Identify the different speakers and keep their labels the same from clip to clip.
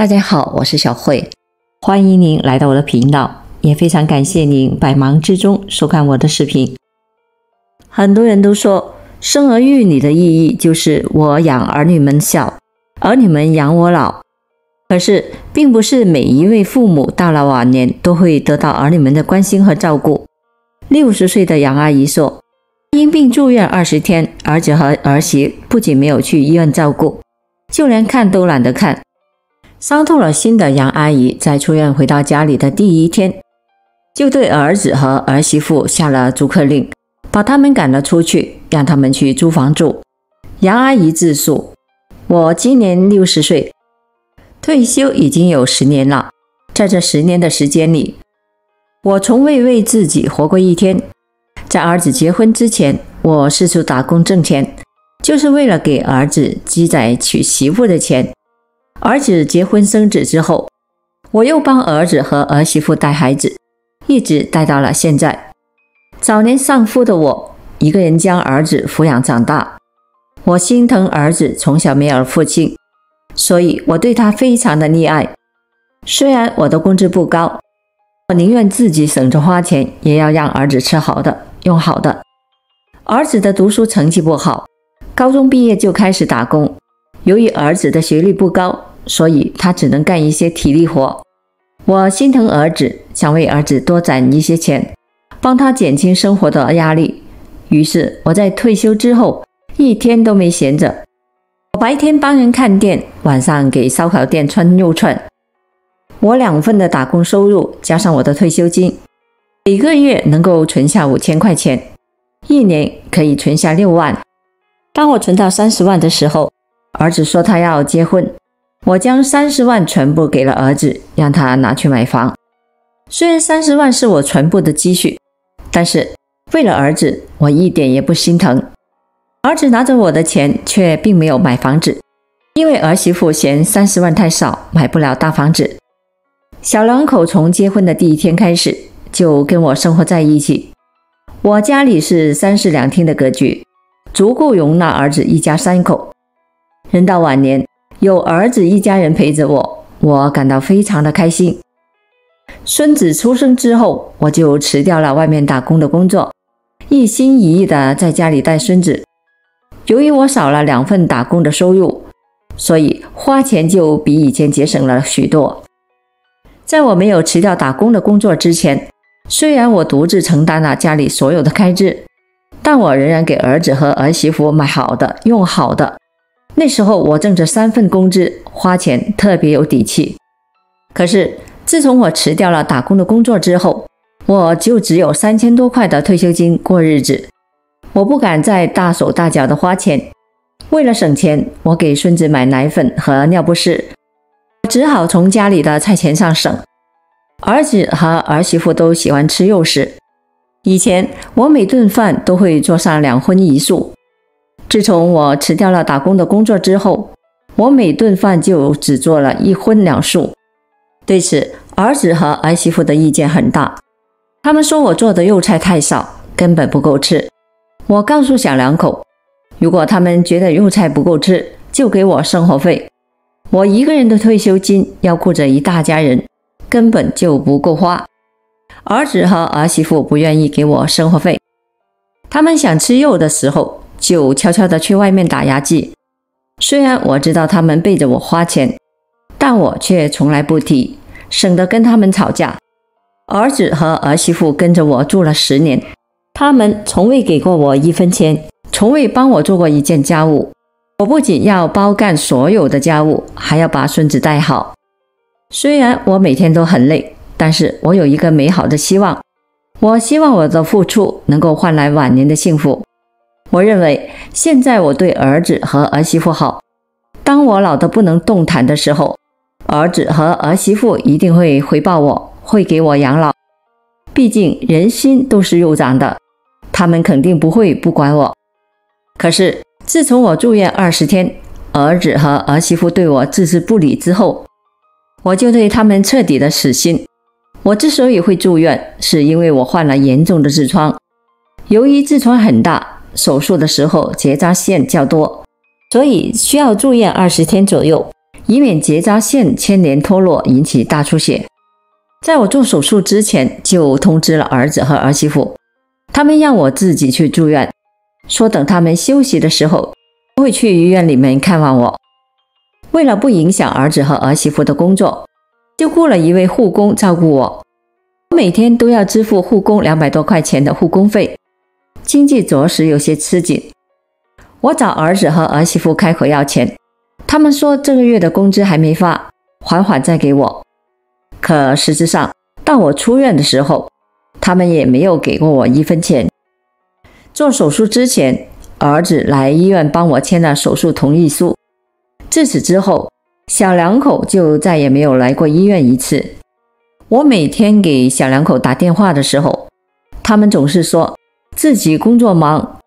Speaker 1: 大家好，我是小慧，欢迎您来到我的频道，也非常感谢您百忙之中收看我的视频。很多人都说，生儿育女的意义就是我养儿女们小，儿女们养我老。可是，并不是每一位父母到了晚年都会得到儿女们的关心和照顾。60岁的杨阿姨说，因病住院20天，儿子和儿媳不仅没有去医院照顾，就连看都懒得看。伤透了心的杨阿姨在出院回到家里的第一天，就对儿子和儿媳妇下了逐客令，把他们赶了出去，让他们去租房住。杨阿姨自述，我今年60岁，退休已经有10年了，在这10年的时间里，我从未为自己活过一天。在儿子结婚之前，我四处打工挣钱，就是为了给儿子积攒娶媳妇的钱。儿子结婚生子之后，我又帮儿子和儿媳妇带孩子，一直带到了现在。早年丧夫的我，一个人将儿子抚养长大。我心疼儿子从小没有父亲，所以我对他非常的溺爱。虽然我的工资不高，我宁愿自己省着花钱，也要让儿子吃好的，用好的。儿子的读书成绩不好，高中毕业就开始打工。由于儿子的学历不高，所以他只能干一些体力活。我心疼儿子，想为儿子多攒一些钱，帮他减轻生活的压力。于是我在退休之后一天都没闲着，我白天帮人看店，晚上给烧烤店穿肉串。我2份的打工收入加上我的退休金，每个月能够存下5000块钱，一年可以存下6万。当我存到30万的时候，儿子说他要结婚，我将30万全部给了儿子，让他拿去买房。虽然30万是我全部的积蓄，但是为了儿子，我一点也不心疼。儿子拿着我的钱，却并没有买房子，因为儿媳妇嫌30万太少，买不了大房子。小两口从结婚的第一天开始，就跟我生活在一起。我家里是3室2厅的格局，足够容纳儿子一家3口。人到晚年，有儿子一家人陪着我，我感到非常的开心。孙子出生之后，我就辞掉了外面打工的工作，一心一意的在家里带孙子。由于我少了2份打工的收入，所以花钱就比以前节省了许多。在我没有辞掉打工的工作之前，虽然我独自承担了家里所有的开支，但我仍然给儿子和儿媳妇买好的，用好的。那时候我挣着3份工资，花钱特别有底气。可是自从我辞掉了打工的工作之后，我就只有3000多块的退休金过日子。我不敢再大手大脚的花钱，为了省钱，我给孙子买奶粉和尿不湿，只好从家里的菜钱上省。儿子和儿媳妇都喜欢吃肉食，以前我每顿饭都会做上2荤1素。自从我辞掉了打工的工作之后，我每顿饭就只做了1荤2素。对此，儿子和儿媳妇的意见很大，他们说我做的肉菜太少，根本不够吃。我告诉小两口，如果他们觉得肉菜不够吃，就给我生活费。我一个人的退休金要顾着一大家人，根本就不够花。儿子和儿媳妇不愿意给我生活费，他们想吃肉的时候，就悄悄地去外面打牙祭。虽然我知道他们背着我花钱，但我却从来不提，省得跟他们吵架。儿子和儿媳妇跟着我住了10年，他们从未给过我1分钱，从未帮我做过一件家务。我不仅要包干所有的家务，还要把孙子带好。虽然我每天都很累，但是我有一个美好的希望，我希望我的付出能够换来晚年的幸福。我认为现在我对儿子和儿媳妇好，当我老得不能动弹的时候，儿子和儿媳妇一定会回报我，会给我养老。毕竟人心都是肉长的，他们肯定不会不管我。可是自从我住院20天，儿子和儿媳妇对我置之不理之后，我就对他们彻底的死心。我之所以会住院，是因为我患了严重的痔疮。由于痔疮很大，手术的时候结扎线较多，所以需要住院20天左右。以免结扎线牵连脱落引起大出血。在我做手术之前就通知了儿子和儿媳妇，他们让我自己去住院，说等他们休息的时候会去医院里面看望我。为了不影响儿子和儿媳妇的工作，就雇了一位护工照顾我。我每天都要支付护工200多块钱的护工费，经济着实有些吃紧。我找儿子和儿媳妇开口要钱，他们说这个月的工资还没发，缓缓再给我。可实质上，到我出院的时候，他们也没有给过我1分钱。做手术之前，儿子来医院帮我签了手术同意书。自此之后，小两口就再也没有来过医院一次。我每天给小两口打电话的时候，他们总是说自己工作忙，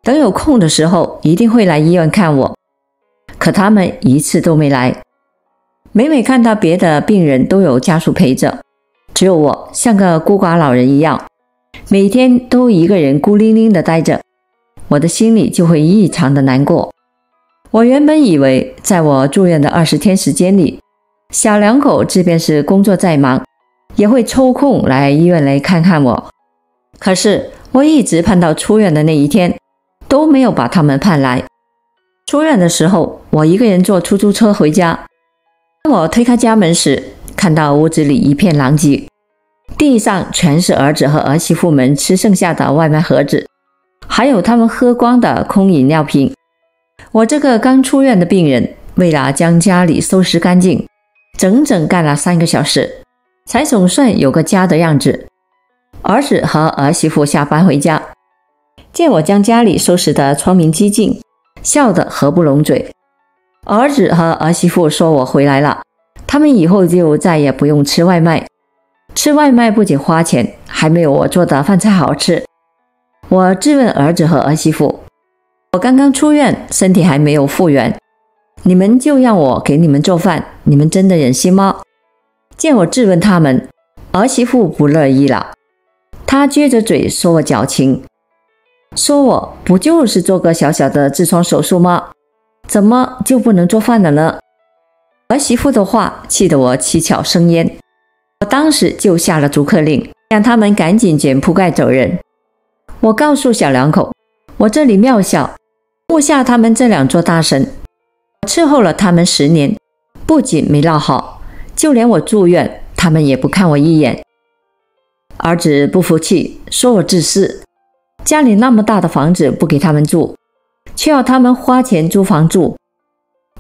Speaker 1: 等有空的时候一定会来医院看我。可他们一次都没来。每每看到别的病人都有家属陪着，只有我像个孤寡老人一样，每天都一个人孤零零地待着，我的心里就会异常的难过。我原本以为在我住院的20天时间里，小两口即便是工作再忙，也会抽空来医院来看看我。可是我一直盼到出院的那一天，都没有把他们盼来。出院的时候，我一个人坐出租车回家。当我推开家门时，看到屋子里一片狼藉，地上全是儿子和儿媳妇们吃剩下的外卖盒子，还有他们喝光的空饮料瓶。我这个刚出院的病人，为了将家里收拾干净，整整干了3个小时，才总算有个家的样子。儿子和儿媳妇下班回家，见我将家里收拾得窗明几净，笑得合不拢嘴。儿子和儿媳妇说我回来了，他们以后就再也不用吃外卖。吃外卖不仅花钱，还没有我做的饭菜好吃。我质问儿子和儿媳妇，我刚刚出院，身体还没有复原，你们就让我给你们做饭，你们真的忍心吗？见我质问他们，儿媳妇不乐意了，她撅着嘴说我矫情，说我不就是做个小小的痔疮手术吗？怎么就不能做饭了呢？儿媳妇的话气得我七窍生烟，我当时就下了逐客令，让他们赶紧卷铺盖走人。我告诉小两口，我这里庙小，木下他们这2座大神，我伺候了他们10年，不仅没落好，就连我住院，他们也不看我一眼。儿子不服气，说我自私，家里那么大的房子不给他们住，却要他们花钱租房住。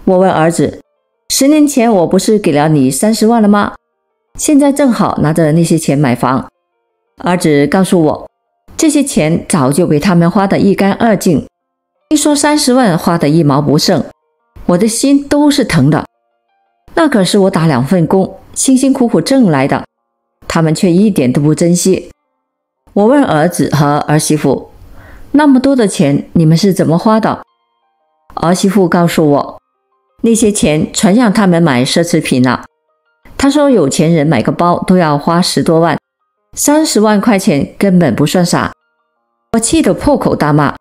Speaker 1: 我问儿子，10年前我不是给了你30万了吗？现在正好拿着那些钱买房。儿子告诉我，这些钱早就被他们花得一干二净，听说30万花得1毛不剩，我的心都是疼的。那可是我打2份工，辛辛苦苦挣来的，他们却一点都不珍惜。我问儿子和儿媳妇，那么多的钱你们是怎么花的？儿媳妇告诉我，那些钱全让他们买奢侈品了。他说有钱人买个包都要花10多万，30万块钱根本不算傻。我气得破口大骂，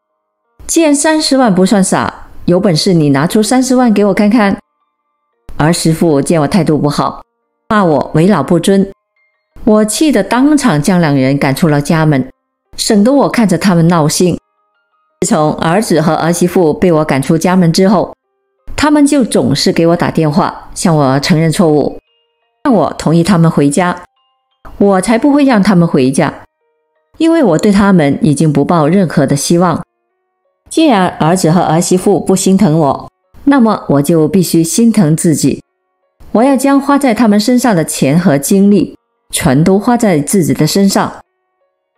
Speaker 1: 既然30万不算傻，有本事你拿出30万给我看看。儿媳妇见我态度不好，骂我为老不尊。我气得当场将2人赶出了家门，省得我看着他们闹心。自从儿子和儿媳妇被我赶出家门之后，他们就总是给我打电话，向我承认错误，让我同意他们回家。我才不会让他们回家，因为我对他们已经不抱任何的希望。既然儿子和儿媳妇不心疼我，那么我就必须心疼自己。我要将花在他们身上的钱和精力全都花在自己的身上。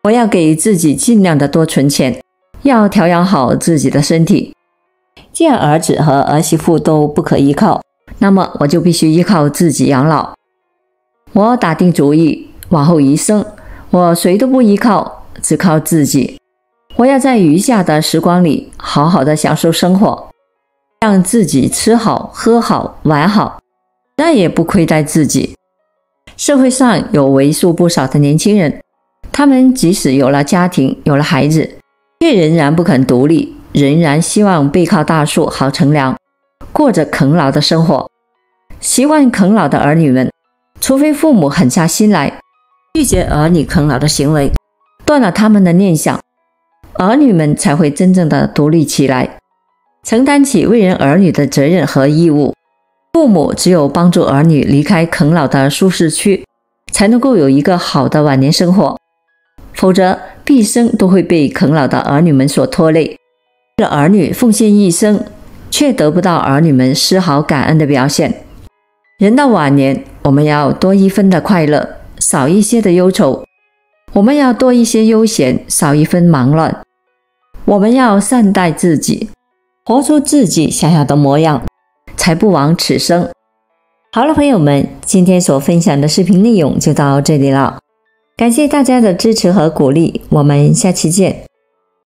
Speaker 1: 我要给自己尽量的多存钱，要调养好自己的身体。既然儿子和儿媳妇都不可依靠，那么我就必须依靠自己养老。我打定主意，往后余生，我谁都不依靠，只靠自己。我要在余下的时光里好好的享受生活，让自己吃好、喝好、玩好，再也不亏待自己。社会上有为数不少的年轻人，他们即使有了家庭，有了孩子，却仍然不肯独立，仍然希望背靠大树好乘凉，过着啃老的生活。习惯啃老的儿女们，除非父母狠下心来拒绝儿女啃老的行为，断了他们的念想，儿女们才会真正的独立起来，承担起为人儿女的责任和义务。父母只有帮助儿女离开啃老的舒适区，才能够有一个好的晚年生活，否则毕生都会被啃老的儿女们所拖累。为了儿女奉献一生，却得不到儿女们丝毫感恩的表现。人到晚年，我们要多一分的快乐，少一些的忧愁；我们要多一些悠闲，少一分忙乱。我们要善待自己，活出自己想要的模样，才不枉此生。好了，朋友们，今天所分享的视频内容就到这里了，感谢大家的支持和鼓励，我们下期见。